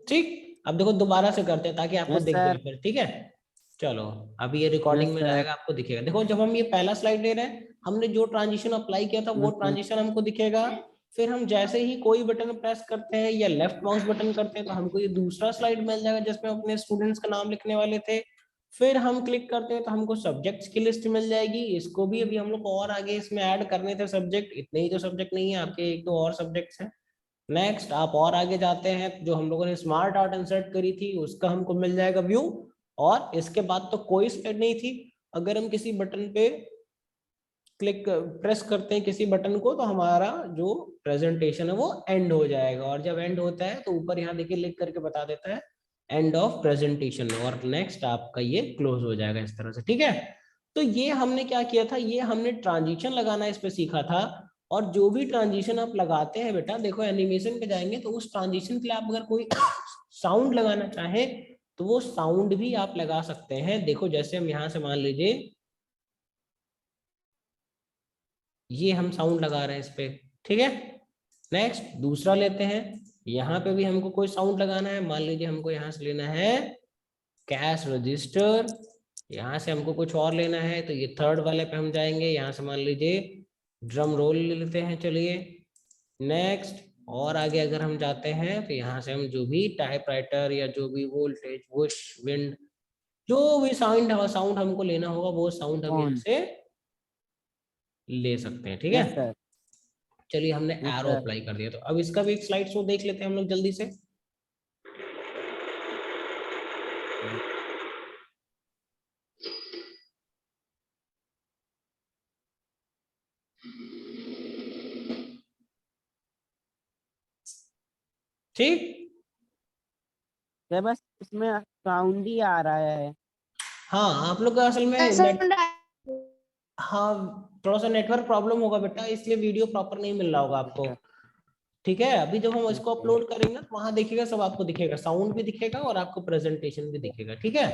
ठीक, अब देखो दोबारा से करते हैं ताकि आपको यस दिख जाए सर। फिर। ठीक है, चलो अभी ये रिकॉर्डिंग यस में सर। जाएगा, आपको दिखेगा। देखो जब हम ये पहला स्लाइड ले रहे हैं, हमने जो ट्रांजिशन अप्लाई किया था वो ट्रांजिशन हमको दिखेगा। फिर हम जैसे ही कोई बटन प्रेस करते हैं या लेफ्ट माउस बटन करते हैं तो हमको ये दूसरा स्लाइड मिल जाएगा जिसमें अपने स्टूडेंट्स का नाम लिखने वाले थे। फिर हम क्लिक करते हैं तो हमको सब्जेक्ट्स की लिस्ट मिल जाएगी। इसको भी अभी हम लोग और आगे इसमें ऐड करने थे सब्जेक्ट, इतने ही तो सब्जेक्ट नहीं है आपके, एक दो और सब्जेक्ट्स हैं। नेक्स्ट आप और आगे जाते हैं, जो हम लोगों ने स्मार्ट आर्ट इंसर्ट करी थी उसका हमको मिल जाएगा व्यू। और इसके बाद तो कोई स्लाइड नहीं थी। अगर हम किसी बटन पे क्लिक प्रेस करते हैं किसी बटन को तो हमारा जो प्रेजेंटेशन है वो एंड हो जाएगा। और जब एंड होता है तो ऊपर यहाँ देखिए लिख करके बता देता है एंड ऑफ प्रेजेंटेशन, और नेक्स्ट आपका ये क्लोज हो जाएगा इस तरह से। ठीक है, तो ये हमने क्या किया था, ये हमने ट्रांजिशन लगाना इस पे सीखा था। और जो भी ट्रांजिशन आप लगाते हैं बेटा, देखो एनिमेशन पे जाएंगे तो उस ट्रांजिशन के लिए आप अगर कोई साउंड लगाना चाहे तो वो साउंड भी आप लगा सकते हैं। देखो जैसे हम यहाँ से मान लीजिए ये हम साउंड लगा रहे हैं इस पे। ठीक है, नेक्स्ट दूसरा लेते हैं, यहाँ पे भी हमको कोई साउंड लगाना है। मान लीजिए हमको यहाँ से लेना है कैश रजिस्टर, यहाँ से हमको कुछ और लेना है तो ये थर्ड वाले पे हम जाएंगे। यहाँ से मान लीजिए ड्रम रोल ले लेते हैं, चलिए। नेक्स्ट और आगे अगर हम जाते हैं तो यहाँ से हम जो भी टाइपराइटर या जो भी वोल्टेज वुश विंड जो भी साउंड साउंड हमको लेना होगा वो साउंड हम यहाँ से ले सकते हैं। ठीक है, यस सर। चलिए हमने यस एरो सर। अप्लाई कर दिया, तो अब इसका भी एक स्लाइड शो देख लेते हैं हम लोग जल्दी से। ठीक, सर बस इसमें साउंड ही आ रहा है। हाँ आप लोग का असल में हाँ थोड़ा सा नेटवर्क प्रॉब्लम होगा बेटा, इसलिए वीडियो प्रॉपर नहीं मिल रहा होगा आपको। ठीक है, अभी जब हम इसको अपलोड करेंगे तो वहां देखिएगा सब आपको दिखेगा, साउंड भी दिखेगा और आपको प्रेजेंटेशन भी दिखेगा। ठीक है,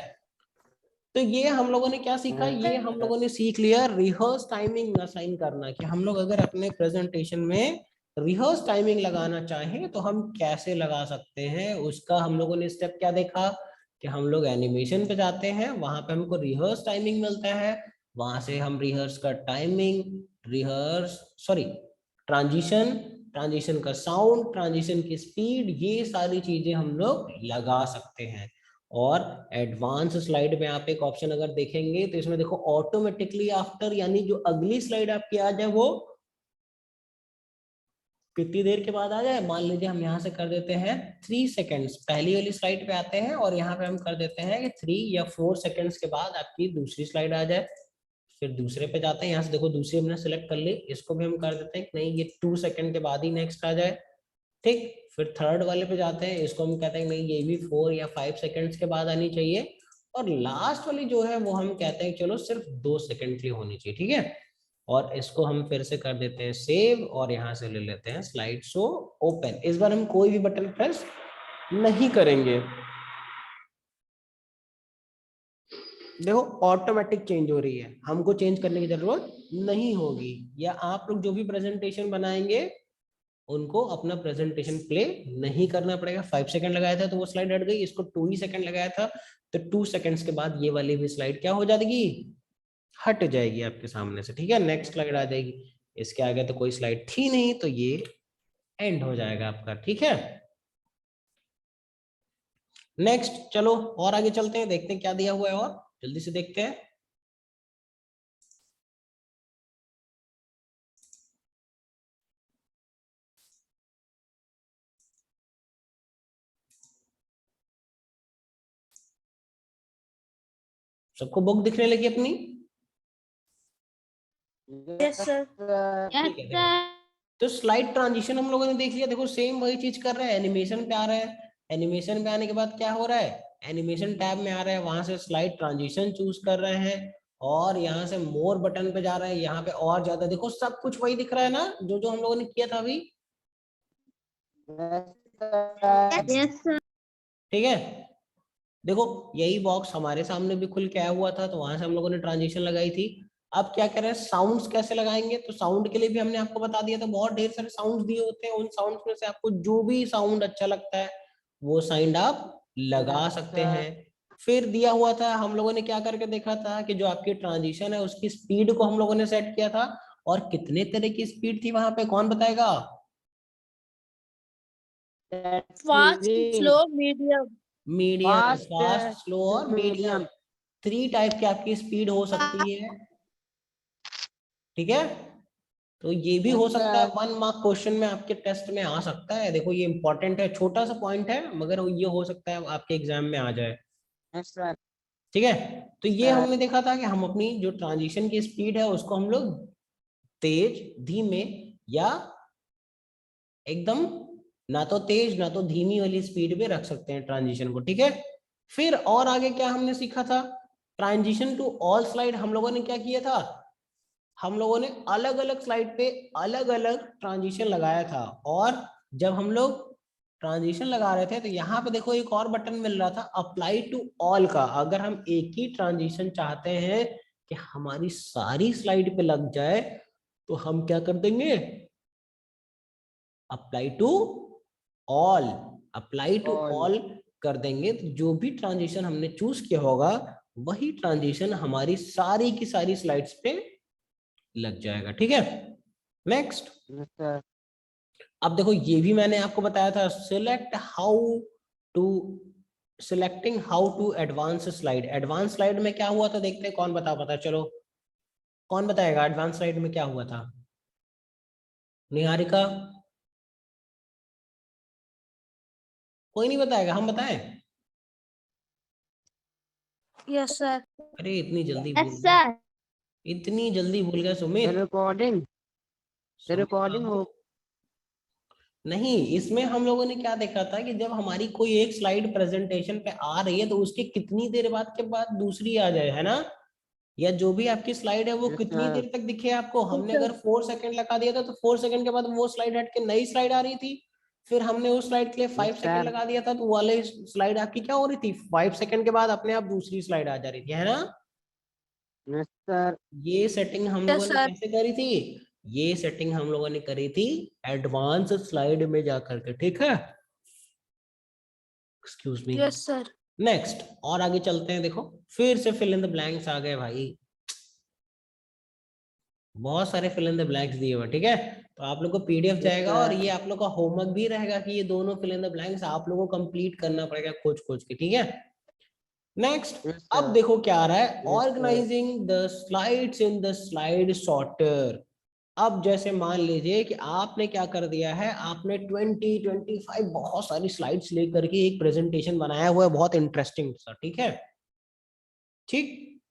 तो ये हम लोगों ने क्या सीखा, ये हम लोगों ने सीख लिया रिहर्स टाइमिंग असाइन करना, कि हम लोग अगर अपने प्रेजेंटेशन में रिहर्स टाइमिंग लगाना चाहें तो हम कैसे लगा सकते हैं। उसका हम लोगों ने स्टेप क्या देखा कि हम लोग एनिमेशन पे जाते हैं, वहां पे हमको रिहर्स टाइमिंग मिलता है, वहां से हम रिहर्स का timing, rehearse sorry transition, transition का साउंड, ट्रांजिशन की स्पीड, ये सारी चीजें हम लोग लगा सकते हैं। और एडवांस स्लाइड में आप एक ऑप्शन अगर देखेंगे तो इसमें देखो ऑटोमेटिकली आफ्टर, यानी जो अगली स्लाइड आपकी आ जाए वो कितनी देर के बाद आ जाए। मान लीजिए हम यहाँ से कर देते हैं 3 सेकेंड्स, पहली वाली स्लाइड पे आते हैं और यहाँ पे हम कर देते हैं कि 3 या 4 सेकेंड्स के बाद आपकी दूसरी स्लाइड आ जाए। फिर दूसरे पे जाते हैं, यहाँ से देखो दूसरी हमने सेलेक्ट कर ली, इसको भी हम कर देते हैं कि नहीं ये 2 सेकेंड के बाद ही नेक्स्ट आ जाए। ठीक, फिर थर्ड वाले पे जाते हैं, इसको हम कहते हैं नहीं ये भी 4 या 5 सेकेंड्स के बाद आनी चाहिए। और लास्ट वाली जो है वो हम कहते हैं चलो सिर्फ 2 सेकेंड के लिए होनी चाहिए। ठीक है, और इसको हम फिर से कर देते हैं सेव और यहाँ से ले लेते हैं स्लाइड शो ओपन। इस बार हम कोई भी बटन प्रेस नहीं करेंगे। देखो ऑटोमेटिक चेंज हो रही है, हमको चेंज करने की जरूरत नहीं होगी। या आप लोग जो भी प्रेजेंटेशन बनाएंगे उनको अपना प्रेजेंटेशन प्ले नहीं करना पड़ेगा। 5 सेकंड लगाया था तो वो स्लाइड हट गई, इसको 2 ही सेकंड लगाया था तो 2 सेकंड्स के बाद ये वाली भी स्लाइड क्या हो जाएगी, हट जाएगी आपके सामने से। ठीक है, नेक्स्ट स्लाइड आ जाएगी। इसके आगे तो कोई स्लाइड थी नहीं तो ये एंड हो जाएगा आपका। ठीक है, नेक्स्ट चलो और आगे चलते हैं, देखते हैं क्या दिया हुआ है और जल्दी से देखते हैं। सबको बुक दिखने लगी अपनी? Yes sir. ठीक है, देखो तो स्लाइड ट्रांजिशन हम लोगों ने देख लिया। देखो सेम वही चीज कर रहे हैं, एनिमेशन पे आ रहे हैं। एनिमेशन पे आने के बाद क्या हो रहा है, एनिमेशन टैब में आ रहे हैं, वहां से स्लाइड ट्रांजिशन चूज कर रहे हैं और यहाँ से मोर बटन पे जा रहे हैं। यहाँ पे और ज्यादा देखो सब कुछ वही दिख रहा है ना जो जो हम लोगों ने किया था अभी। Yes sir. ठीक है, देखो यही बॉक्स हमारे सामने भी खुल के आया हुआ था तो वहां से हम लोगों ने ट्रांजिशन लगाई थी। अब क्या करें, साउंड्स कैसे लगाएंगे, तो साउंड के लिए भी हमने आपको बता दिया था, बहुत ढेर सारे साउंड्स दिए होते हैं, उन साउंड्स में से आपको जो भी साउंड अच्छा लगता है वो साउंड आप लगा सकते हैं। फिर दिया हुआ था, हम लोगों ने क्या करके देखा था कि जो आपकी ट्रांजिशन है उसकी स्पीड को हम लोगों ने सेट किया था, और कितने तरह की स्पीड थी वहां पे, कौन बताएगा? Fast, slow, medium. Medium, fast, fast, slow और मीडियम, मीडियम। 3 टाइप की आपकी स्पीड हो सकती है, ठीक है। तो ये भी हो सकता है 1 मार्क क्वेश्चन में आपके टेस्ट में आ सकता है, देखो ये इंपॉर्टेंट है, छोटा सा पॉइंट है मगर ये हो सकता है आपके एग्जाम में आ जाए, सर। ठीक है। तो ये हमने देखा था कि हम अपनी जो ट्रांजिशन की स्पीड है उसको हम लोग तेज, धीमे या एकदम ना तो तेज ना तो धीमी वाली स्पीड पे रख सकते हैं ट्रांजिशन को, ठीक है। फिर और आगे क्या हमने सीखा था, ट्रांजिशन टू ऑल स्लाइड हम लोगों ने क्या किया था, हम लोगों ने अलग अलग स्लाइड पे अलग अलग ट्रांजिशन लगाया था, और जब हम लोग ट्रांजिशन लगा रहे थे तो यहाँ पे देखो एक और बटन मिल रहा था, अप्लाई टू ऑल का। अगर हम एक ही ट्रांजिशन चाहते हैं कि हमारी सारी स्लाइड पे लग जाए तो हम क्या कर देंगे, apply to all, apply to All. All कर देंगे, तो जो भी ट्रांजिशन हमने चूज किया होगा वही ट्रांजिशन हमारी सारी की सारी स्लाइड्स पे लग जाएगा, ठीक है। Next, sir. अब देखो ये भी मैंने आपको बताया था, to selecting how to advance slide. Advance slide में क्या हुआ था देखते हैं, कौन बता पाता है, चलो कौन बताएगा एडवांस स्लाइड में क्या हुआ था? निहारिका, कोई नहीं बताएगा, हम बताएं? Yes sir. अरे इतनी जल्दी भूल यस गया, सर। इतनी जल्दी भूल गया सुमित। रिकॉर्डिंग सुमित रिकॉर्डिंग बाबू, हो। नहीं, इसमें हम लोगों ने क्या देखा था कि जब हमारी कोई एक स्लाइड प्रेजेंटेशन पे आ रही है तो उसके कितनी देर बाद के बाद दूसरी आ जाए, है ना, या जो भी आपकी स्लाइड है वो Yes, कितनी sir. देर तक दिखे आपको। हमने अगर 4 सेकंड लगा दिया था तो 4 सेकंड के बाद वो स्लाइड हट के नई स्लाइड आ रही थी, फिर हमने उस स्लाइड के लिए 5 Yes, सेकंड sir. लगा दिया था तो वो वाले स्लाइड आपकी क्या हो रही थी, 5 सेकंड के बाद अपने आप दूसरी स्लाइड आ जा रही थी, है ना। Yes, sir. ये सेटिंग हम लोगों यस ने सर। कैसे करी थी, ये सेटिंग हम लोगों ने करी थी एडवांस स्लाइड में जाकर के, ठीक है। Excuse me. Yes sir. Next, और आगे चलते हैं, देखो फिर से फिल इन द ब्लैंक्स आ गए भाई, बहुत सारे फिल इन द ब्लैंक्स दिए हुए, ठीक है। तो आप लोग को पीडीएफ Yes, जाएगा और sir. ये आप लोग का होमवर्क भी रहेगा कि ये दोनों फिल इन द ब्लैंक्स आप लोगों को कंप्लीट करना पड़ेगा खोज खोज के, ठीक है। नेक्स्ट, Yes, अब sir. देखो क्या आ रहा है, Yes, sir. Organising the slides in the slide sorter. अब जैसे मान लीजिए कि आपने क्या कर दिया है, आपने 20-25 बहुत सारी स्लाइड्स लेकर के एक प्रेजेंटेशन बनाया हुआ है, बहुत इंटरेस्टिंग सा, ठीक है। ठीक,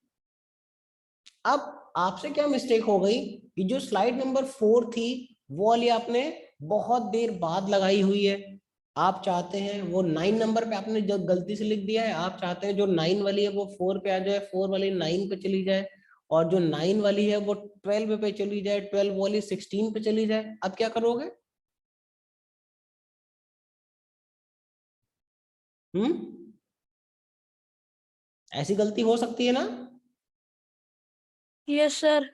अब आपसे क्या मिस्टेक हो गई कि जो स्लाइड नंबर 4 थी वो वाली आपने बहुत देर बाद लगाई हुई है। आप चाहते हैं वो 9 नंबर पे आपने जो गलती से लिख दिया है, आप चाहते हैं जो 9 वाली है वो 4 पे आ जाए, 4 वाली 9 पे चली जाए, और जो 9 वाली है वो 12 पे चली जाए, 12 वाली 16 पे चली जाए। अब क्या करोगे? ऐसी गलती हो सकती है ना। Yes sir.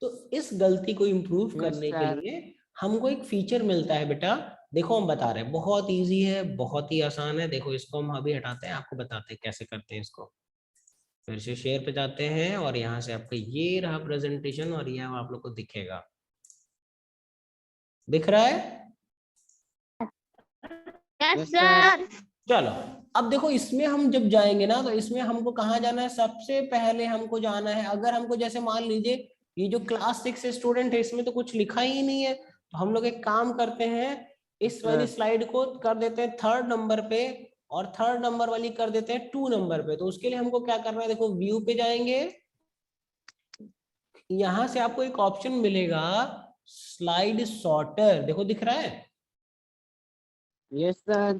तो इस गलती को इम्प्रूव Yes, करने के sir. लिए हमको एक फीचर मिलता है बेटा, देखो हम बता रहे हैं, बहुत इजी है, बहुत ही आसान है। देखो इसको हम अभी हटाते हैं, आपको बताते हैं कैसे करते हैं इसको। फिर से शेयर पे जाते हैं और यहाँ से आपका ये रहा प्रेजेंटेशन, और ये आप लोग को दिखेगा, दिख रहा है? Yes Yes, sir. सर। चलो, अब देखो इसमें हम जब जाएंगे ना तो इसमें हमको कहाँ जाना है, सबसे पहले हमको जाना है, अगर हमको जैसे मान लीजिए ये जो क्लास 6 स्टूडेंट है इसमें तो कुछ लिखा ही नहीं है, तो हम लोग एक काम करते हैं, इस वाली स्लाइड को कर देते हैं 3rd नंबर पे, और 3rd नंबर वाली कर देते हैं 2 नंबर पे। तो उसके लिए हमको क्या करना है, देखो व्यू पे जाएंगे, यहां से आपको एक ऑप्शन मिलेगा स्लाइड सॉर्टर, देखो दिख रहा है। Yes, sir.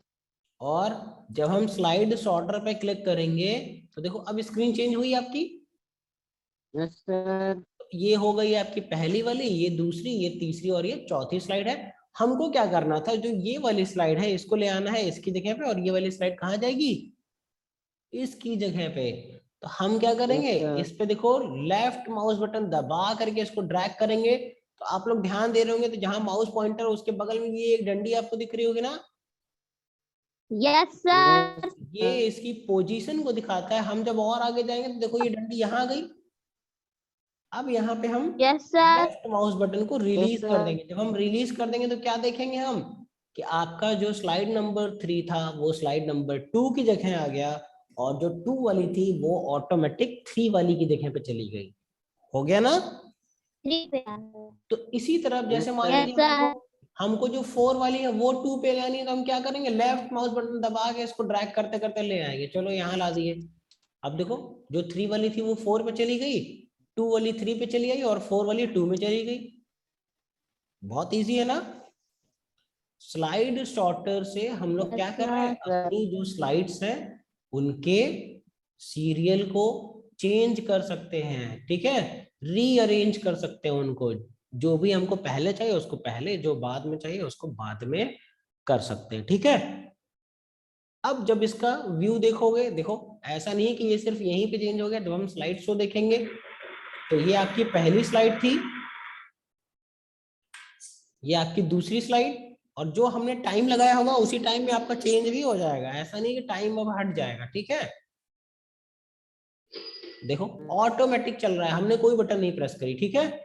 और जब हम स्लाइड सॉर्टर पे क्लिक करेंगे तो देखो अब स्क्रीन चेंज हुई आपकी, Yes, sir. ये हो गई आपकी पहली वाली, ये दूसरी, ये तीसरी और ये चौथी स्लाइड है। हमको क्या करना था, जो ये वाली स्लाइड है इसको ले आना है इसकी जगह पे, और ये वाली स्लाइड कहाँ जाएगी, इसकी जगह पे। तो हम क्या करेंगे, Yes, sir. इस पे देखो लेफ्ट माउस बटन दबा करके इसको ड्रैग करेंगे। तो आप लोग ध्यान दे रहे होंगे तो जहां माउस पॉइंटर उसके बगल में ये एक डंडी आपको दिख रही होगी ना, Yes, sir. ये इसकी पोजीशन को दिखाता है। हम जब और आगे जाएंगे तो देखो ये डंडी यहाँ आ गई। अब यहाँ पे हम Yes, sir. Left mouse button को रिलीज Yes, कर sir. देंगे। जब हम रिलीज कर देंगे तो क्या देखेंगे हम, कि आपका जो स्लाइड नंबर 3 था वो स्लाइड नंबर 2 की जगह आ गया, और जो 2 वाली थी वो ऑटोमेटिक 3 वाली की जगह पे चली गई। हो गया ना। 3 पे आना है। तो इसी तरह जैसे Yes, मान sir. Yes, लीजिए sir. हमको जो 4 वाली है वो 2 पे लानी है, तो हम क्या करेंगे, लेफ्ट माउस बटन दबा के इसको ड्रैग करते करते ले आएंगे। चलो यहाँ ला दिए। अब देखो जो 3 वाली थी वो 4 पे चली गई, 2 वाली 3 पे चली आई, और 4 वाली 2 में चली गई। बहुत इजी है ना। स्लाइड सॉर्टर से हम लोग क्या कर रहे हैं, Yes, sir. अपनी जो स्लाइड्स हैं उनके सीरियल को चेंज कर सकते हैं। ठीक है, रीअरेंज कर सकते हैं उनको। जो भी हमको पहले चाहिए उसको पहले, जो बाद में चाहिए उसको बाद में कर सकते हैं। ठीक है, अब जब इसका व्यू देखोगे, देखो ऐसा नहीं है कि ये सिर्फ यहीं पे चेंज हो गया। जब हम स्लाइड शो देखेंगे तो ये आपकी पहली स्लाइड थी, ये आपकी दूसरी स्लाइड, और जो हमने टाइम लगाया होगा उसी टाइम में आपका चेंज भी हो जाएगा। ऐसा नहीं कि टाइम अब हट जाएगा। ठीक है, देखो ऑटोमेटिक चल रहा है, हमने कोई बटन नहीं प्रेस करी। ठीक है,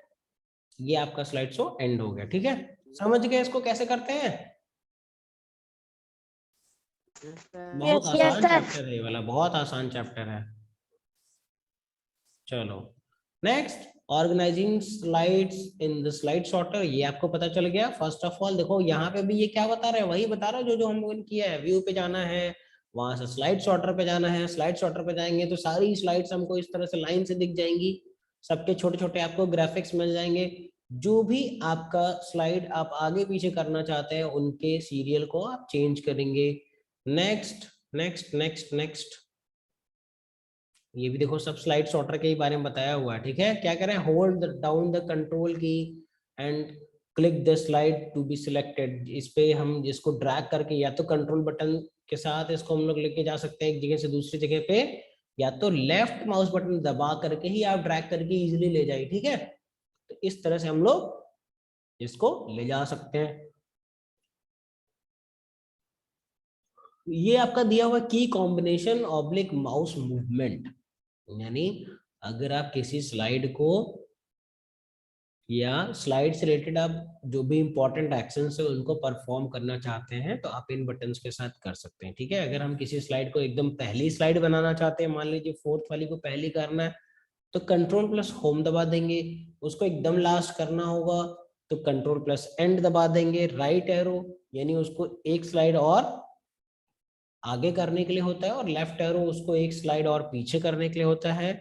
ये आपका स्लाइड शो एंड हो गया। ठीक है, समझ गए इसको कैसे करते हैं। Yes, sir. बहुत Yes, yes, आसान sir. चैप्टर है ये वाला, बहुत आसान चैप्टर है। चलो next, organising slides in the slide sorter, ये आपको पता चल गया। फर्स्ट ऑफ ऑल देखो यहाँ पे भी ये क्या बता रहे हैं, वही बता रहा है जो हम लोगों ने किया है। व्यू पे जाना है, वहां से स्लाइड सॉर्टर पे जाना है। स्लाइड सॉर्टर पे जाएंगे तो सारी स्लाइड्स हमको इस तरह से लाइन से दिख जाएंगी, सबके छोटे छोटे आपको ग्राफिक्स मिल जाएंगे। जो भी आपका स्लाइड आप आगे पीछे करना चाहते हैं उनके सीरियल को आप चेंज करेंगे। नेक्स्ट नेक्स्ट नेक्स्ट नेक्स्ट, ये भी देखो सब स्लाइड सॉर्टर के ही बारे में बताया हुआ है। ठीक है, क्या करें, hold down the control key and click the slide to be selected. इस पे हम जिसको ड्रैग करके, या तो कंट्रोल बटन के साथ इसको हम लोग लेके जा सकते हैं एक जगह से दूसरी जगह पे, या तो लेफ्ट माउस बटन दबा करके ही आप ड्रैग करके इजिली ले जाइए। ठीक है, तो इस तरह से हम लोग इसको ले जा सकते हैं। ये आपका दिया हुआ की कॉम्बिनेशन ऑब्लिक माउस मूवमेंट, यानी अगर आप किसी स्लाइड को या स्लाइड से रिलेटेड आप जो भी इंपॉर्टेंट एक्शंस है उनको परफॉर्म करना चाहते हैं तो आप इन बटन्स के साथ कर सकते हैं। ठीक है, अगर हम किसी स्लाइड को एकदम पहली स्लाइड बनाना चाहते हैं, मान लीजिए 4th वाली को पहली करना है, तो कंट्रोल प्लस होम दबा देंगे। उसको एकदम लास्ट करना होगा तो कंट्रोल प्लस एंड दबा देंगे। राइट एरो यानी उसको एक स्लाइड और आगे करने के लिए होता है, और लेफ्ट एरो उसको एक स्लाइड और पीछे करने के लिए होता है।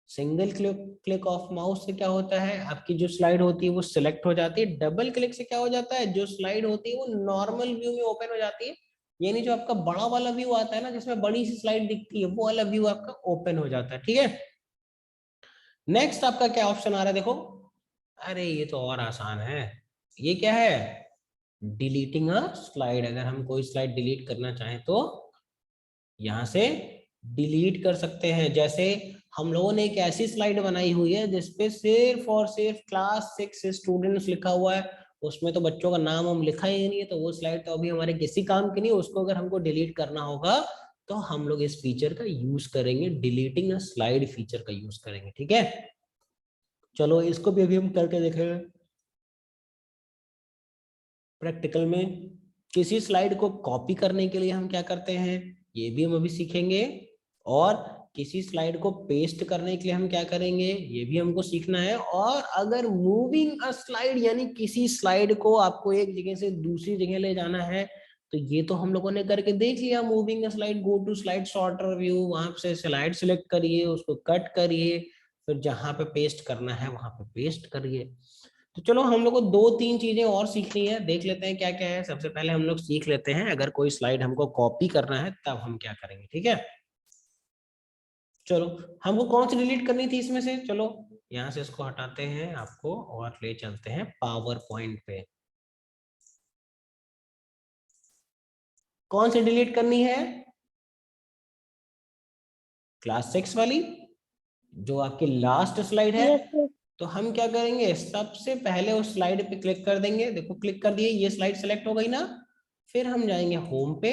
सिंगल क्लिक ऑफ माउस से क्या होता है, आपकी जो स्लाइड होती है वो सिलेक्ट हो जाती है। डबल क्लिक से क्या हो जाता है, जो स्लाइड होती है वो नॉर्मल व्यू में ओपन हो जाती है, यानी जो आपका बड़ा वाला व्यू आता है ना जिसमें बड़ी सी स्लाइड दिखती है, वो वाला व्यू आपका ओपन हो जाता है। ठीक है, नेक्स्ट आपका क्या ऑप्शन आ रहा है, देखो, अरे ये तो और आसान है। ये क्या है, डिलीटिंग अ स्लाइड। अगर हम कोई स्लाइड डिलीट करना चाहें तो यहाँ से डिलीट कर सकते हैं। जैसे हम लोगों ने एक ऐसी स्लाइड बनाई हुई है जिसपे सिर्फ और सिर्फ क्लास 6 स्टूडेंट्स लिखा हुआ है, उसमें तो बच्चों का नाम हम लिखा ही नहीं है, तो वो स्लाइड तो अभी हमारे किसी काम की नहीं। उसको अगर हमको डिलीट करना होगा तो हम लोग इस फीचर का यूज करेंगे, डिलीटिंग अ स्लाइड फीचर का यूज करेंगे। ठीक है, चलो इसको भी अभी हम करके देखेंगे प्रैक्टिकल में। किसी स्लाइड को कॉपी करने के लिए हम क्या करते हैं, ये भी हम अभी सीखेंगे। और किसी स्लाइड को पेस्ट करने के लिए हम क्या करेंगे, ये भी हमको सीखना है। और अगर मूविंग अ स्लाइड यानी किसी स्लाइड को आपको एक जगह से दूसरी जगह ले जाना है, तो ये तो हम लोगों ने करके देख लिया। Moving a slide, go to slide sorter view, वहां से स्लाइड सिलेक्ट करिए, उसको कट करिए, फिर जहां पे पेस्ट करना है वहां पे पेस्ट करिए। तो चलो हम लोग को 2-3 चीजें और सीखनी है, देख लेते हैं क्या क्या है। सबसे पहले हम लोग सीख लेते हैं, अगर कोई स्लाइड हमको कॉपी करना है तब हम क्या करेंगे। ठीक है, चलो हमको कौन सी डिलीट करनी थी इसमें से, चलो यहाँ से इसको हटाते हैं आपको और ले चलते हैं पावर पॉइंट पे। कौन सी डिलीट करनी है, क्लास 6 वाली जो आपकी लास्ट स्लाइड है। Yes, sir. तो हम क्या करेंगे, सबसे पहले उस स्लाइड पे क्लिक कर देंगे। देखो क्लिक कर दिए, ये स्लाइड सेलेक्ट हो गई ना। फिर हम जाएंगे होम पे,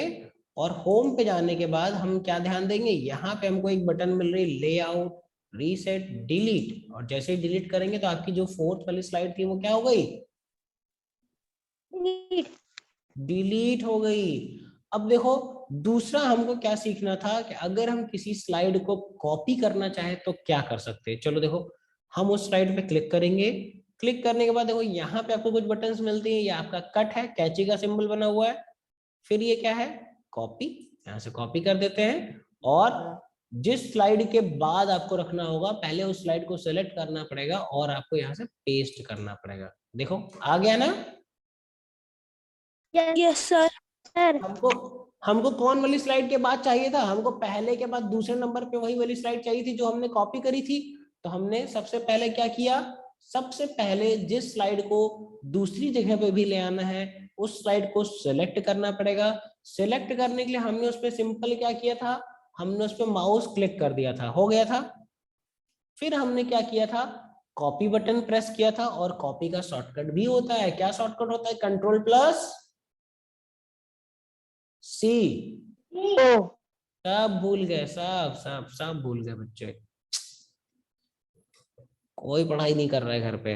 और होम पे जाने के बाद हम क्या ध्यान देंगे, यहाँ पे हमको एक बटन मिल रही है लेआउट रीसेट डिलीट, और जैसे ही डिलीट करेंगे तो आपकी जो फोर्थ वाली स्लाइड थी वो क्या हो गई, Delete. डिलीट हो गई। अब देखो दूसरा हमको क्या सीखना था कि अगर हम किसी स्लाइड को कॉपी करना चाहे तो क्या कर सकते हैं। चलो देखो, हम उस स्लाइड पे क्लिक करेंगे। क्लिक करने के बाद देखो यहाँ पे आपको कुछ बटन्स मिलते हैं। ये आपका कट है, कैंची का सिंबल बना हुआ है। फिर ये क्या है, कॉपी, यहाँ से कॉपी कर देते हैं। और जिस स्लाइड के बाद आपको रखना होगा, पहले उस स्लाइड को सेलेक्ट करना पड़ेगा और आपको यहाँ से पेस्ट करना पड़ेगा। देखो आ गया ना। Yes, sir. Sir. हमको हमको कौन वाली स्लाइड के बाद चाहिए था, हमको पहले के बाद दूसरे नंबर पे वही वाली स्लाइड चाहिए थी जो हमने कॉपी करी थी। तो हमने सबसे पहले क्या किया, सबसे पहले जिस स्लाइड को दूसरी जगह पे भी ले आना है उस स्लाइड को सिलेक्ट करना पड़ेगा। सिलेक्ट करने के लिए हमने उस पर सिंपल क्या किया था, हमने उस पर माउस क्लिक कर दिया था, हो गया था। फिर हमने क्या किया था, कॉपी बटन प्रेस किया था, और कॉपी का शॉर्टकट भी होता है। क्या शॉर्टकट होता है, कंट्रोल प्लस सी। Oh. सब भूल गए, सब भूल गए बच्चे, कोई पढ़ाई नहीं कर रहा है घर पे।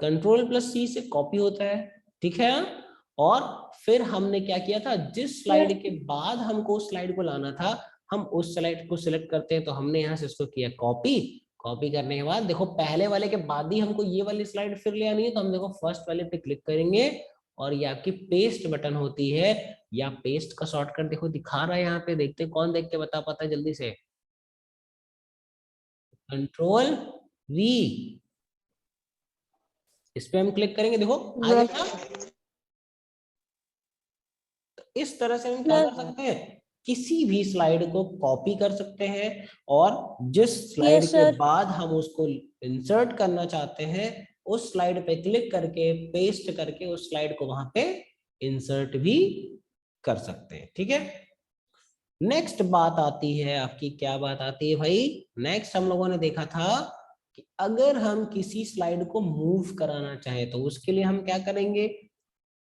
कंट्रोल प्लस सी से कॉपी होता है, ठीक है। और फिर हमने क्या किया था, जिस स्लाइड के बाद हमको उस स्लाइड को लाना था, हम उस स्लाइड को सिलेक्ट करते हैं। तो हमने यहाँ से इसको किया कॉपी। कॉपी करने के बाद देखो पहले वाले के बाद ही हमको ये वाली स्लाइड फिर ले आनी है। तो हम देखो फर्स्ट वाले पे क्लिक करेंगे, और ये आपकी पेस्ट बटन होती है, या पेस्ट का शॉर्टकट देखो दिखा रहा है यहाँ पे। देखते हैं कौन देख के बता पाता है जल्दी से। कंट्रोल वी, इस पे हम क्लिक करेंगे, देखो आ गया ना। तो इस तरह से हम क्या कर सकते हैं, किसी भी स्लाइड को कॉपी कर सकते हैं, और जिस स्लाइड के बाद हम उसको इंसर्ट करना चाहते हैं उस स्लाइड पे क्लिक करके पेस्ट करके उस स्लाइड को वहां पे इंसर्ट भी कर सकते हैं, ठीक है। नेक्स्ट बात आती है आपकी, क्या बात आती है भाई, नेक्स्ट हम लोगों ने देखा था कि अगर हम किसी स्लाइड को मूव कराना चाहे तो उसके लिए हम क्या करेंगे।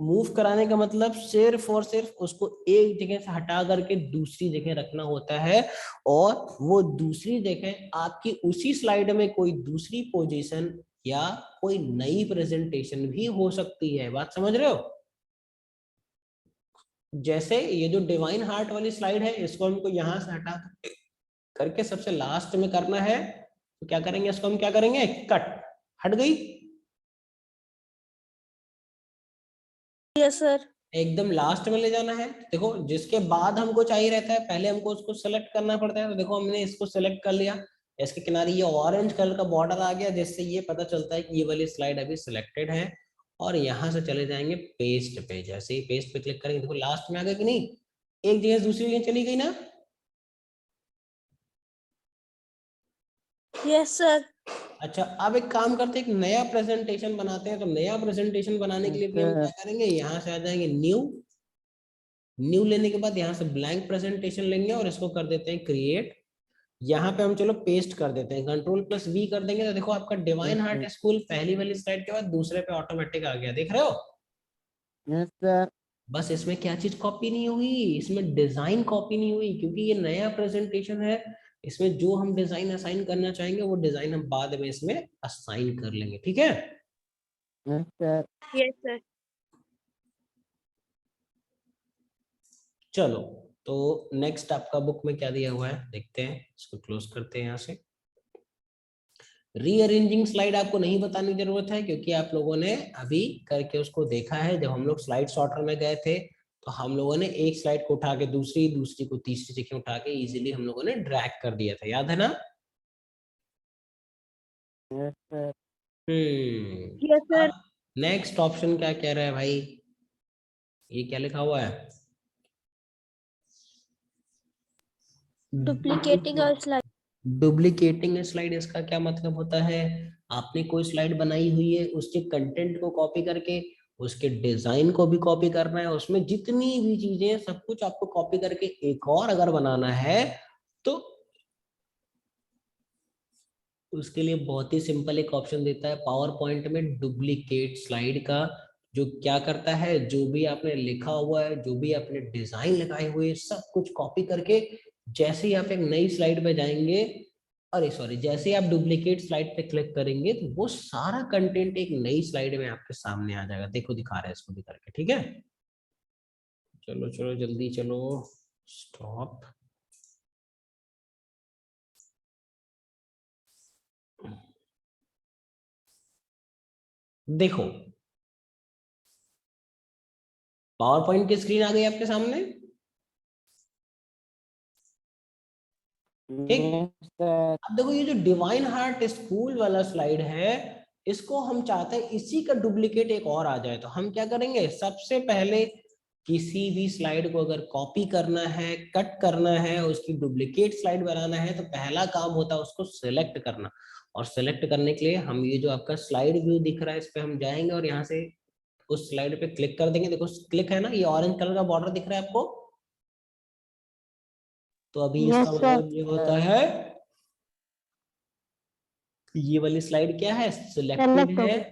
मूव कराने का मतलब सिर्फ और सिर्फ उसको एक जगह से हटा करके दूसरी जगह रखना होता है, और वो दूसरी जगह आपकी उसी स्लाइड में कोई दूसरी पोजीशन या कोई नई प्रेजेंटेशन भी हो सकती है। बात समझ रहे हो। जैसे ये जो डिवाइन हार्ट वाली स्लाइड है, इसको हमको यहां से हटा करके सबसे लास्ट में करना है। तो क्या करेंगे, इसको हम क्या करेंगे, कट, हट गई। Yes, sir. एकदम लास्ट में ले जाना है। देखो जिसके बाद हमको चाहिए रहता है, पहले हमको उसको सेलेक्ट करना पड़ता है। तो देखो हमने इसको सेलेक्ट कर लिया, इसके किनारे ये ऑरेंज कलर का बॉर्डर आ गया, जिससे ये पता चलता है कि ये वाली स्लाइड अभी सिलेक्टेड है। और यहाँ से चले जाएंगे पेस्ट पे। जैसे ही पेस्ट पे क्लिक करेंगे, देखो लास्ट में आ गया कि नहीं, एक जगह से दूसरी जगह चली गई ना। Yes, sir. अच्छा, अब एक काम करते हैं, एक नया प्रेजेंटेशन बनाते हैं। तो नया प्रेजेंटेशन बनाने के लिए भी हम क्या करेंगे, यहाँ से आ जाएंगे न्यू। न्यू लेने के बाद यहाँ से ब्लैंक प्रेजेंटेशन लेंगे और इसको कर देते हैं क्रिएट। यहाँ पे हम चलो पेस्ट कर देते हैं, कंट्रोल प्लस वी कर देंगे। तो देखो आपका डिवाइन हार्ट स्कूल पहली वाली स्लाइड के बाद दूसरे पे ऑटोमेटिक आ गया, देख रहे हो। Yes sir. बस इसमें क्या चीज कॉपी नहीं हुई, इसमें डिजाइन कॉपी नहीं हुई, क्योंकि ये नया प्रेजेंटेशन है। इसमें जो हम डिजाइन असाइन करना चाहेंगे वो डिजाइन हम बाद में इसमें असाइन कर लेंगे, ठीक है। Yes sir. Yes, sir. चलो, तो नेक्स्ट आपका बुक में क्या दिया हुआ है देखते हैं, इसको क्लोज करते हैं यहाँ से। रीअरेंजिंग स्लाइड आपको नहीं बताने की जरूरत है, क्योंकि आप लोगों ने अभी करके उसको देखा है। जब हम लोग स्लाइड सॉर्टर में गए थे तो हम लोगों ने एक स्लाइड को उठा के दूसरी, दूसरी को तीसरी जगह उठा के इजीली हम लोगों ने ड्रैग कर दिया था, याद है ना। Yes sir. Yes, sir. Next option क्या कह रहा है भाई, ये क्या लिखा हुआ है, Duplicating a slide. Duplicating slide. इसका क्या मतलब होता है, आपने कोई स्लाइड बनाई हुई है, उसके कंटेंट को कॉपी करके उसके डिजाइन को भी कॉपी करना है, उसमें जितनी भी चीजें सब कुछ आपको कॉपी करके एक और अगर बनाना है तो उसके लिए बहुत ही सिंपल एक ऑप्शन देता है पावर पॉइंट में, डुप्लीकेट स्लाइड का, जो क्या करता है, जो भी आपने लिखा हुआ है, जो भी आपने डिजाइन लगाए हुए, सब कुछ कॉपी करके जैसे ही आप एक नई स्लाइड पे जाएंगे, अरे सॉरी, जैसे ही आप डुप्लीकेट स्लाइड पे क्लिक करेंगे तो वो सारा कंटेंट एक नई स्लाइड में आपके सामने आ जाएगा। देखो दिखा रहा है इसको भी करके, ठीक है। चलो चलो जल्दी चलो, स्टॉप। देखो पावर पॉइंट की स्क्रीन आ गई आपके सामने, ठीक। Yes, sir. अब देखो ये जो डिवाइन हार्ट स्कूल वाला स्लाइड है, इसको हम चाहते हैं इसी का डुप्लीकेट एक और आ जाए। तो हम क्या करेंगे, सबसे पहले किसी भी स्लाइड को अगर कॉपी करना है, कट करना है, उसकी डुप्लीकेट स्लाइड बनाना है, तो पहला काम होता है उसको सिलेक्ट करना। और सिलेक्ट करने के लिए हम ये जो आपका स्लाइड व्यू दिख रहा है, इस पे हम जाएंगे और यहाँ से उस स्लाइड पे क्लिक कर देंगे। देखो क्लिक है ना, ये ऑरेंज कलर का बॉर्डर दिख रहा है आपको। तो अभी Yes, इसका sir. मतलब ये होता है ये वाली स्लाइड क्या है, सिलेक्टेड Select हो है। गई।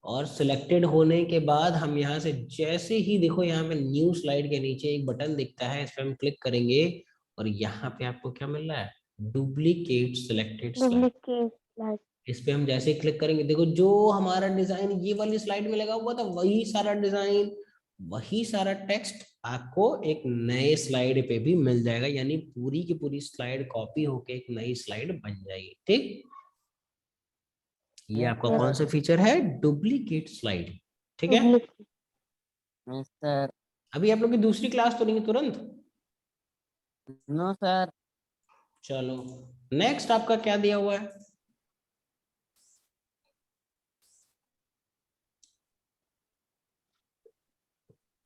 और सिलेक्टेड होने के बाद हम यहाँ से जैसे ही देखो यहाँ पे न्यू स्लाइड के नीचे एक बटन दिखता है, इस पे हम क्लिक करेंगे और यहाँ पे आपको क्या मिल रहा है, duplicate selected slide. Duplicate slide. इस पे हम जैसे ही क्लिक करेंगे, देखो जो हमारा डिजाइन ये वाली स्लाइड में लगा हुआ था, वही सारा डिजाइन, वही सारा टेक्स्ट आपको एक नए स्लाइड पे भी मिल जाएगा। यानी पूरी की पूरी स्लाइड कॉपी होके एक नई स्लाइड बन जाएगी, ठीक। ये Yes, आपका Yes, कौन सा फीचर है, डुप्लीकेट स्लाइड, ठीक है। duplicate. yes, sir. अभी आप लोग की दूसरी क्लास तो नहीं है तुरंत। No, sir. चलो नेक्स्ट आपका क्या दिया हुआ है,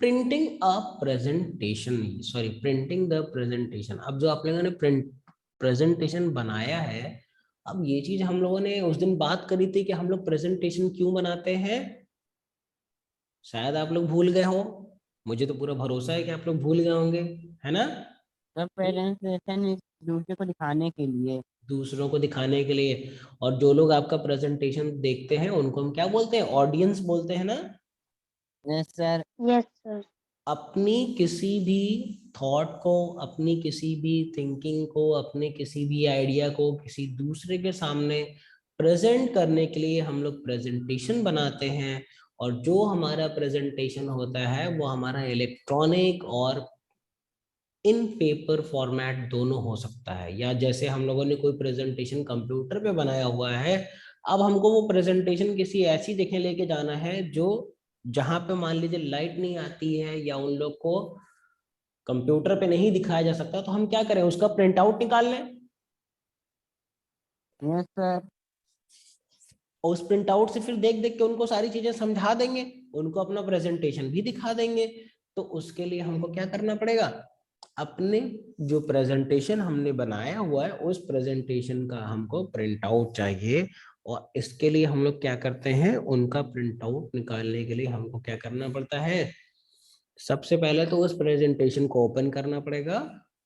printing a presentation, sorry printing the presentation. अब जो आप लोगों ने प्रेजेंटेशन बनाया है, अब ये चीज हम लोगों ने उस दिन बात करी थी कि हम लोग प्रेजेंटेशन क्यों बनाते हैं, शायद आप लोग भूल गए हो। मुझे तो पूरा भरोसा है कि आप लोग भूल गए होंगे, है ना। सर प्रेजेंटेशन इस दूसरे को दिखाने के लिए। दूसरों को दिखाने के लिए। और जो लोग आपका प्रेजेंटेशन देखते हैं उनको हम क्या बोलते हैं, ऑडियंस बोलते हैं ना। Yes sir. Yes, sir. अपनी किसी भी थॉट को, अपनी किसी भी थिंकिंग को, अपने किसी भी आइडिया को किसी दूसरे के सामने प्रेजेंट करने के लिए हम लोग प्रेजेंटेशन बनाते हैं। और जो हमारा प्रेजेंटेशन होता है वो हमारा इलेक्ट्रॉनिक और इन पेपर फॉर्मेट दोनों हो सकता है। या जैसे हम लोगों ने कोई प्रेजेंटेशन कंप्यूटर पे बनाया हुआ है, अब हमको वो प्रेजेंटेशन किसी ऐसी जगह लेके जाना है जो, जहां पे मान लीजिए लाइट नहीं आती है या उन लोग को कंप्यूटर पे नहीं दिखाया जा सकता, तो हम क्या करें, उसका प्रिंट आउट निकाल लें यस सर। और उस प्रिंट आउट से फिर देख देख के उनको सारी चीजें समझा देंगे, उनको अपना प्रेजेंटेशन भी दिखा देंगे। तो उसके लिए हमको क्या करना पड़ेगा, अपने जो प्रेजेंटेशन हमने बनाया हुआ है उस प्रेजेंटेशन का हमको प्रिंट आउट चाहिए। और इसके लिए हम लोग क्या करते हैं, उनका प्रिंट आउट निकालने के लिए हमको क्या करना पड़ता है, सबसे पहले तो उस प्रेजेंटेशन को ओपन करना पड़ेगा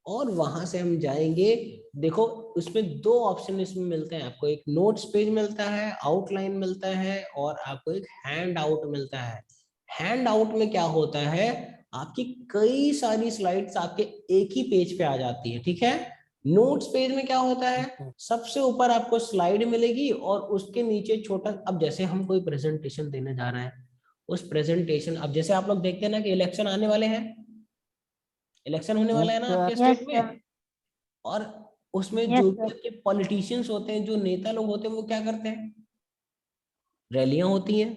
और वहां से हम जाएंगे। देखो उसमें दो ऑप्शन इसमें मिलते हैं आपको, एक नोट्स पेज मिलता है, आउटलाइन मिलता है, और आपको एक हैंड आउट मिलता है। हैंड आउट में क्या होता है, आपकी कई सारी स्लाइड्स आपके एक ही पेज पे आ जाती है, ठीक है। नोट्स पेज में क्या होता है, सबसे ऊपर आपको स्लाइड मिलेगी और उसके नीचे छोटा, अब जैसे हम कोई प्रेजेंटेशन देने जा रहे हैं, उस प्रेजेंटेशन, अब जैसे आप लोग देखते हैं ना कि इलेक्शन आने वाले हैं, इलेक्शन होने वाला है ना आपके Yes, स्टेट sir. में। और उसमें Yes, जो sir. भी आपके पॉलिटिशियंस होते हैं, जो नेता लोग होते हैं, वो क्या करते हैं, रैलियां होती हैं,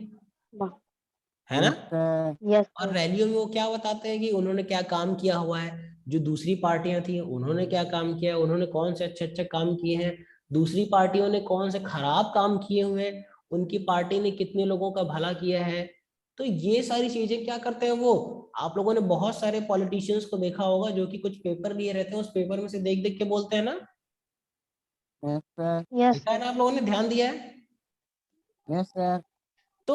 है ना। Yes sir. Yes, और sir. रैलियों में वो क्या बताते हैं कि उन्होंने क्या काम किया हुआ है, जो दूसरी पार्टियां थी उन्होंने क्या काम किया है, उन्होंने कौन से अच्छे अच्छे काम किए हैं, दूसरी पार्टियों ने कौन से खराब काम किए हुए हैं, उनकी पार्टी ने कितने लोगों का भला किया है। तो ये सारी चीजें क्या करते हैं वो, आप लोगों ने बहुत सारे पॉलिटिशियंस को देखा होगा जो कि कुछ पेपर लिए रहते हैं, उस पेपर में से देख देख के बोलते हैं ना। Yes sir. Yes, देखा है sir. ना, आप लोगों ने ध्यान दिया है। Yes sir. तो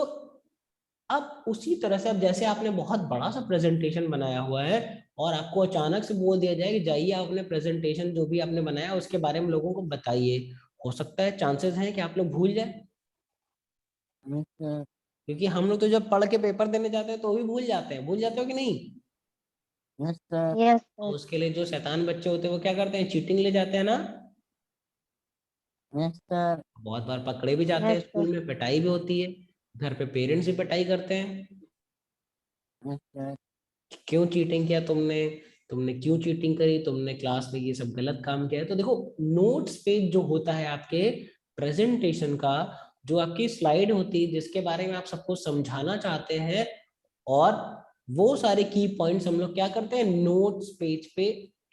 अब उसी तरह से, अब जैसे आपने बहुत बड़ा सा प्रेजेंटेशन बनाया हुआ है और आपको अचानक से बोल दिया जाए कि जाइए आप अपने प्रेजेंटेशन जो भी आपने बनाया उसके बारे में लोगों को बताइए, हो सकता है, चांसेस हैं कि आप लोग भूल जाए, Yes, sir. क्योंकि हम लोग तो जब पढ़ के पेपर देने जाते हैं तो भी भूल जाते हैं, भूल जाते हो कि नहीं? Yes, sir. Yes, तो sir. उसके लिए जो शैतान बच्चे होते हैं वो क्या करते हैं, चीटिंग ले जाते हैं ना, Yes, sir. बहुत बार पकड़े भी जाते हैं, Yes, स्कूल sir. में पिटाई भी होती है, घर पे पेरेंट्स भी पिटाई करते हैं, Yes, sir. क्यों चीटिंग किया तुमने, तुमने क्यों चीटिंग करी, तुमने क्लास में ये सब गलत काम किया है। तो देखो, नोट्स पेज जो होता है आपके प्रेजेंटेशन का, जो आपकी स्लाइड होती है जिसके बारे में आप सबको समझाना चाहते हैं, और वो सारे की पॉइंट्स हम लोग क्या करते हैं, नोट्स पेज पे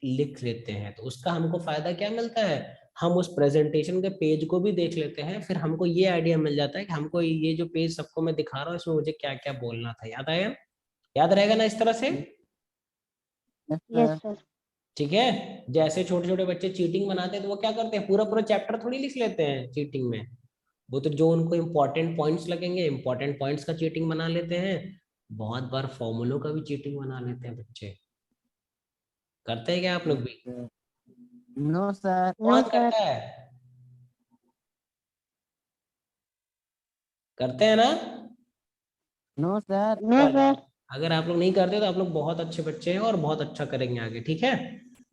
लिख लेते हैं। तो उसका हमको फायदा क्या मिलता है, हम उस प्रेजेंटेशन के पेज को भी देख लेते हैं, फिर हमको ये आइडिया मिल जाता है कि हमको ये जो पेज सबको मैं दिखा रहा हूँ इसमें मुझे क्या क्या बोलना था। याद आया, याद रहेगा ना इस तरह से? Yes, Yes, sir. sir. ठीक है। जैसे छोटे छोटे बच्चे चीटिंग बनाते हैं तो वो क्या करते हैं, पूरा पूरा चैप्टर थोड़ी लिख लेते हैं चीटिंग में, वो तो जो उनको इंपॉर्टेंट पॉइंट्स लगेंगे इंपॉर्टेंट पॉइंट्स का चीटिंग बना लेते हैं। बहुत बार फॉर्मूलों का भी चीटिंग बना लेते हैं बच्चे। करते हैं क्या आप लोग Yes, भी? sir. No, sir. No, कौन sir. करता है? करते हैं ना? No, sir. No, चलो, sir. अगर आप लोग नहीं करते तो आप लोग बहुत अच्छे बच्चे हैं और बहुत अच्छा करेंगे आगे, ठीक है।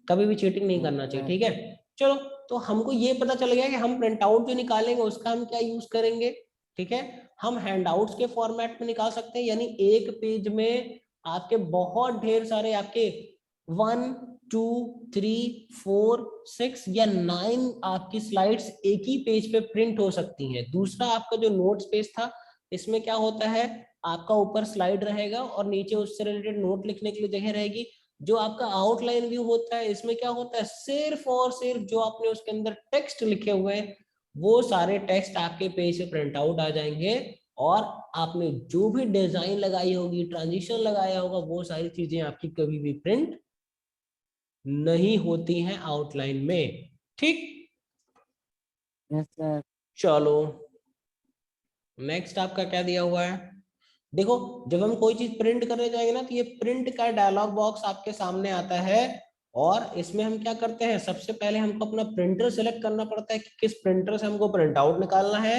कभी भी चीटिंग नहीं करना चाहिए, ठीक है। चलो, तो हमको ये पता चल गया कि हम प्रिंट आउट जो निकालेंगे उसका हम क्या यूज करेंगे, ठीक है। हम हैंडआउट्स के फॉर्मेट में निकाल सकते हैं, यानी एक पेज में आपके बहुत ढेर सारे आपके 1 2 3 4 6 या 9 आपकी स्लाइड्स एक ही पेज पे प्रिंट हो सकती हैं। दूसरा आपका जो नोट्स पेज था, इसमें क्या होता है, आपका ऊपर स्लाइड रहेगा और नीचे उससे रिलेटेड नोट लिखने के लिए जगह रहेगी। जो आपका आउटलाइन व्यू होता है, इसमें क्या होता है, सिर्फ और सिर्फ जो आपने उसके अंदर टेक्स्ट लिखे हुए हैं वो सारे टेक्स्ट आपके पेज से प्रिंट आउट आ जाएंगे, और आपने जो भी डिजाइन लगाई होगी, ट्रांजिशन लगाया होगा, वो सारी चीजें आपकी कभी भी प्रिंट नहीं होती हैं आउटलाइन में, ठीक। Yes, sir. चलो, नेक्स्ट आपका क्या दिया हुआ है, देखो, जब हम कोई चीज प्रिंट करने जाएंगे ना तो ये प्रिंट का डायलॉग बॉक्स आपके सामने आता है, और इसमें हम क्या करते हैं, सबसे पहले हमको अपना प्रिंटर सिलेक्ट करना पड़ता है कि किस प्रिंटर से हमको प्रिंट आउट निकालना है।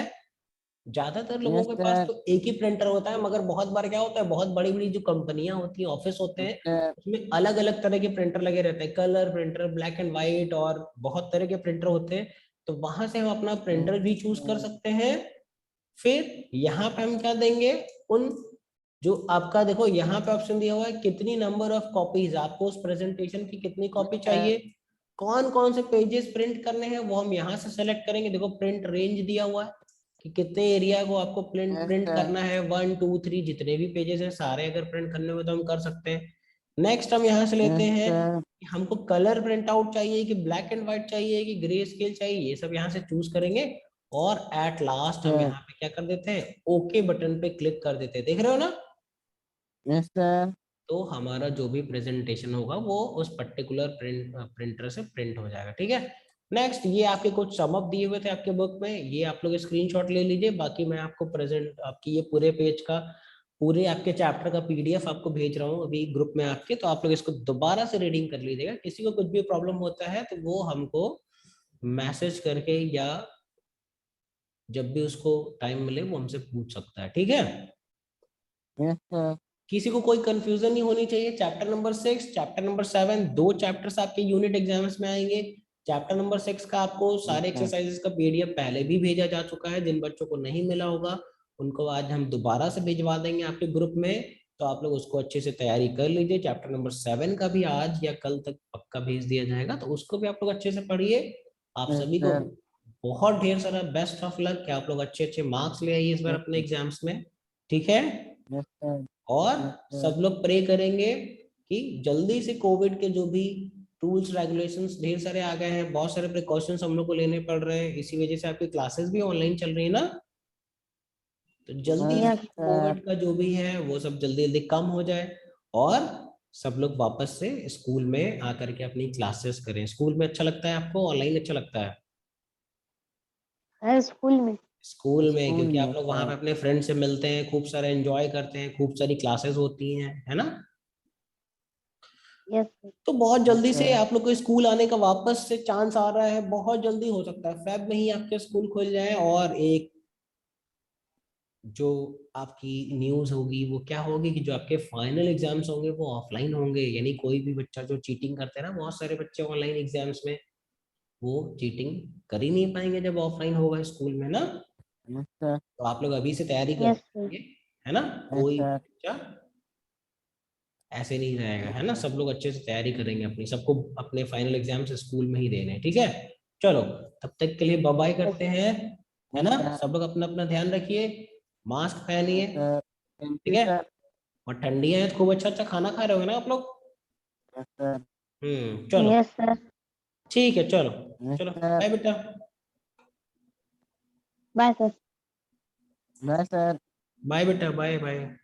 ज्यादातर लोगों Yes, के पास sir. तो एक ही प्रिंटर होता है, मगर बहुत बार क्या होता है, बहुत बड़ी बड़ी जो कंपनियां होती हैं, ऑफिस होते Yes, हैं, sir. उसमें अलग अलग तरह के प्रिंटर लगे रहते हैं, colour printer, black and white, और बहुत तरह के प्रिंटर होते हैं। तो वहां से हम अपना प्रिंटर भी चूज कर सकते हैं। फिर यहाँ पे हम क्या देंगे, उन जो आपका, देखो यहाँ पे ऑप्शन दिया हुआ है कितनी नंबर ऑफ कॉपीज, आपको उस प्रेजेंटेशन की कितनी कॉपी चाहिए, कौन कौन से पेजेस प्रिंट करने हैं वो हम यहाँ से सेलेक्ट करेंगे। देखो, प्रिंट रेंज दिया हुआ है कि कितने एरिया को आपको प्रिंट Yes, प्रिंट sir. करना है, 1 2 3 जितने भी पेजेस हैं सारे अगर प्रिंट करने हो तो हम कर सकते हैं। नेक्स्ट हम यहाँ से लेते Yes, हैं sir. कि हमको कलर प्रिंट आउट चाहिए कि ब्लैक एंड व्हाइट चाहिए कि ग्रे स्केल चाहिए, ये सब यहाँ से चूज करेंगे। और एट लास्ट हम Sir. यहाँ पे क्या कर देते हैं, ओके बटन पे क्लिक कर देते हैं, देख रहे हो ना। Yes, sir. तो हमारा जो भी प्रेजेंटेशन होगा वो उस पर्टिकुलर प्रिंटर से प्रिंट हो जाएगा, ठीक है। नेक्स्ट, ये आपके कुछ सम अप दिए हुए थे आपके बुक में, ये आप लोग स्क्रीनशॉट ले लीजिए, बाकी मैं आपको प्रेजेंट आपकी ये पूरे पेज का, पूरे आपके चैप्टर का पीडीएफ आपको भेज रहा हूँ अभी ग्रुप में आपके, तो आप लोग इसको दोबारा से रीडिंग कर लीजिएगा। किसी को कुछ भी प्रॉब्लम होता है तो वो हमको मैसेज करके या जब भी उसको टाइम मिले वो हमसे पूछ सकता है, ठीक है। Yes, sir. किसी को कोई कंफ्यूजन नहीं होनी चाहिए। चैप्टर नंबर 6, चैप्टर नंबर 7, दो चैप्टर्स आपके यूनिट एग्जाम्स में आएंगे। चैप्टर नंबर 6 का आपको सारे Okay. एक्सरसाइजेस का पीडीएफ पहले भी भेजा जा चुका है, जिन बच्चों को नहीं मिला होगा उनको आज हम दोबारा से भिजवा देंगे आपके ग्रुप में, तो आप लोग उसको अच्छे से तैयारी कर लीजिए। चैप्टर नंबर 7 का भी आज या कल तक पक्का भेज दिया जाएगा, तो उसको भी आप लोग अच्छे से पढ़िए। आप Yes, सभी को sir. बहुत ढेर सारा बेस्ट ऑफ लक कि आप लोग अच्छे अच्छे मार्क्स ले आइए इस बार Yes, अपने sir. एग्जाम्स में, ठीक है। Yes, sir. और Yes, sir. सब लोग प्रे करेंगे कि जल्दी से कोविड के जो भी रूल्स रेगुलेशंस ढेर सारे आ गए हैं, बहुत सारे प्रिकॉशंस हम लोग को लेने पड़ रहे हैं, इसी वजह से आपकी क्लासेस भी ऑनलाइन चल रही है ना, तो जल्दी Yes, Yes. से sir. कोविड का जो भी है वो सब जल्दी जल्दी कम हो जाए, और सब लोग वापस से स्कूल में आकर के अपनी क्लासेस करें। स्कूल में अच्छा लगता है आपको, ऑनलाइन अच्छा लगता है? है स्कूल में। स्कूल में, School क्योंकि आप में, लोग वहां पे sir. अपने फ्रेंड से मिलते हैं, खूब सारे एंजॉय करते हैं, खूब सारी क्लासेस होती हैं, है ना। Yes sir. तो बहुत जल्दी से अच्छा। आप लोग को स्कूल आने का वापस से चांस आ रहा है, बहुत जल्दी हो सकता है फेब में ही आपके स्कूल खुल जाए। और एक जो आपकी न्यूज होगी वो क्या होगी कि जो आपके फाइनल एग्जाम्स होंगे वो ऑफलाइन होंगे, यानी कोई भी बच्चा जो चीटिंग करते हैं ना, बहुत सारे बच्चे ऑनलाइन एग्जाम्स में, वो चीटिंग कर ही नहीं पाएंगे जब ऑफलाइन होगा स्कूल में ना। Yes sir. तो आप लोग अभी से तैयारी कर यस सर। लेंगे, है ना। यस कोई सर। बच्चा ऐसे नहीं रहेगा, है ना। सब लोग अच्छे से तैयारी करेंगे अपनी, सबको अपने फाइनल एग्जाम्स स्कूल में ही देने हैं, ठीक है। चलो, तब तक के लिए बाय बाय करते हैं, है यस ना। सर। सब लोग अपना अपना ध्यान रखिए, मास्क पहनिए, यस सर। थैंक ठीक यू है। सर। और ठंडी है तो खूब अच्छा अच्छा खाना खा रहे होगे ना आप लोग। Yes sir. चलो, यस सर। ठीक है, चलो। यस चलो सर। बाय बेटा। Bye sir. Bye sir. Bye बेटा, बाय बाय।